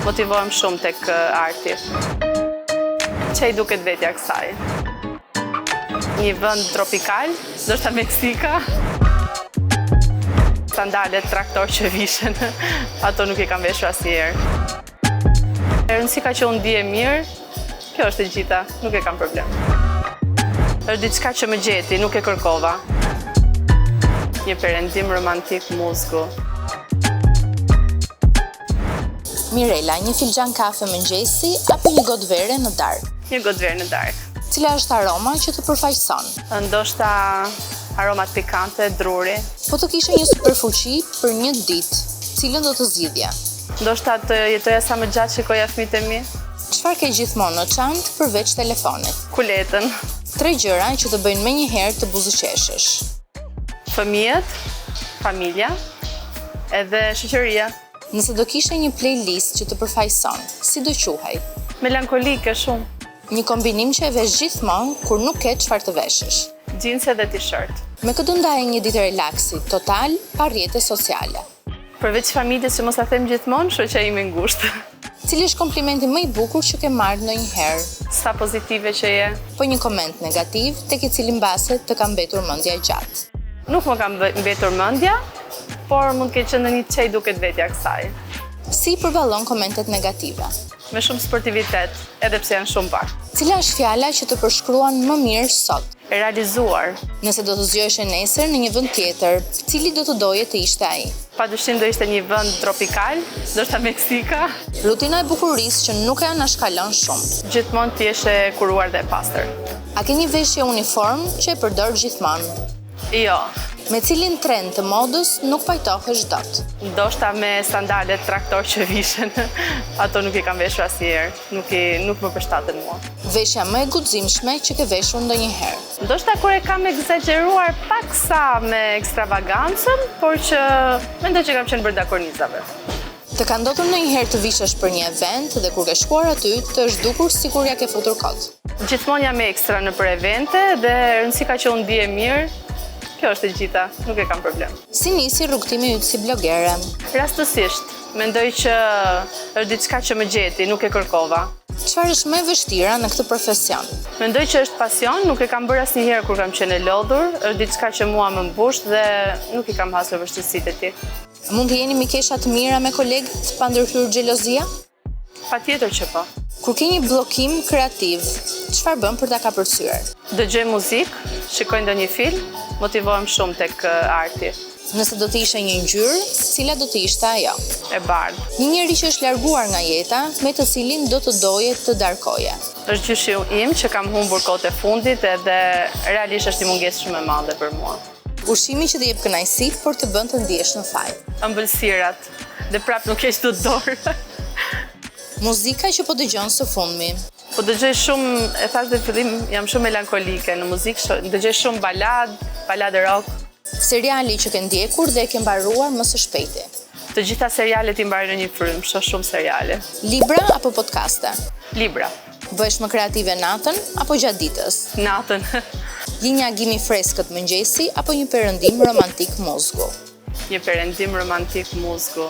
motivohem shumë tek arti. Çai duket vetja kësaj. Një vend tropikal, ndoshta Meksika. Sandalet traktor që vishen, ato nuk i kam veshur asnjëherë. Rëndësika që unë ndihem mirë, kjo është e gjitha, nuk e kam problem. Është diçka që më gjeti, nuk e kërkova. Një perëndim romantik muzgu. Mirela, një filxhan kafe mëngjesi apo një gotë vere në darkë? Një gotë verë në darkë. Cila është aroma që të përfaqëson? Ndoshta aromat pikante, druri. Po të kishe një superfuqi për një ditë, cilën do të zgjidhja? Ndoshta të jetoja sa më gjatë shikoja fëmijët e mi. Çfarë ke gjithmonë në çantë përveç telefonit? Kuletën. 3 gjëra që të bëjnë menjëherë të buzëqeshësh. Fëmijët, familja, edhe shoqëria. Nëse do kishe një playlist që të përfaqëson, si do quhej? Melankolike shumë. Një kombinim që e vesh gjithmonë kur nuk ke çfarë të veshësh. Gjinse dhe t-shirt. Me këtë ndaje një ditë relaksi, total, pa rrjete sociale. Përveç familjes që mos ta them gjithmonë, shoqja ime ngushtë. Cili është komplimenti më i bukur që ke marrë ndonjëherë? Sa pozitive që je. Po një koment negativ tek i cili mbase të ka mbetur mendja gjatë. Nuk më ka mbetur mendja, por mund të ketë qenë një çaj duket vetja kësaj. Si përballon komentet negative? Me shumë sportivitet, edhe pse janë shumë pak. Cila është fjala që të përshkruan më mirë sot? E realizuar. Nëse do të zgjoheshe nesër në një vend tjetër, cili do të doje të ishte ai? Padyshim do ishte një vend tropikal, ndoshta Meksika. Rutina e bukurisë që nuk e anashkalon shumë. Gjithmonë të jesh e kuruar dhe e pastër. A ke një veshje uniform që e përdor gjithmonë? Jo. Me cilin trend të modës nuk pajtohesh dot? Ndoshta me sandalet traktor që vishen, ato nuk i kam veshur asnjëherë, nuk më përshtaten mua. Veshja më e guximshme që ke veshur ndonjëherë? Ndoshta kur e kam egzageruar paksa me ekstravagancën, por që mendoj që kam qenë bërë dakornizave. Të ka ndodhur ndonjëherë të vishesh për një event dhe kur ke shkuar aty të është dukur sikur ja ke futur kot? Gjithmonë jam ekstra në për evente dhe rëndësika që unë ndihem mirë. Kjo është e gjitha, nuk e kam problem. Si nisi rrugtimi yt si blogere? Rastësisht, mendoj që është diçka që më gjeti, nuk e kërkova. Çfarë është më e vështira në këtë profesion? Mendoj që është pasion, nuk e kam bërë asnjëherë kur kam qenë e lodhur, është diçka që mua më mbush dhe nuk i kam hasur vështirësitë e tij. Mund të jeni mikesha të mira me kolegët pa ndërhyrë xhelozia? Patjetër që po. Kur ke një bllokim kreativ, çfarë bën për ta kapërcyer? Dëgjoj muzikë, shikoj ndonjë film, motivohem shumë tek arti. Nëse do të ishe një ngjyrë, cila do të ishte ajo? E bardhë. Një njerëz që është larguar nga jeta, me të cilin do të doje të darkoje? Është gjyshi im që kam humbur kohët e fundit edhe realisht është një mungesë shumë e madhe për mua. Ushqimi që të jep kënaqësi, por të bën të ndihesh në faj. Ëmbëlsirat. Dhe prap nuk keq të dorë. Muzika që po dëgjon së fundmi. Po dëgjoj shumë, e thash në fillim, jam shumë melankolike në muzikë, dëgjoj shumë balade rock. Seriali që ke ndjekur dhe e ke mbaruar më së shpejti. Të gjitha serialet i mbaroj në një frymë, shoh shumë seriale. Libra apo podcaste? Libra. Bëhesh më kreative natën apo gjatë ditës? Natën. Një agimi freskët mëngjesi apo një perëndim romantik muzgu? Një perëndim romantik muzgu.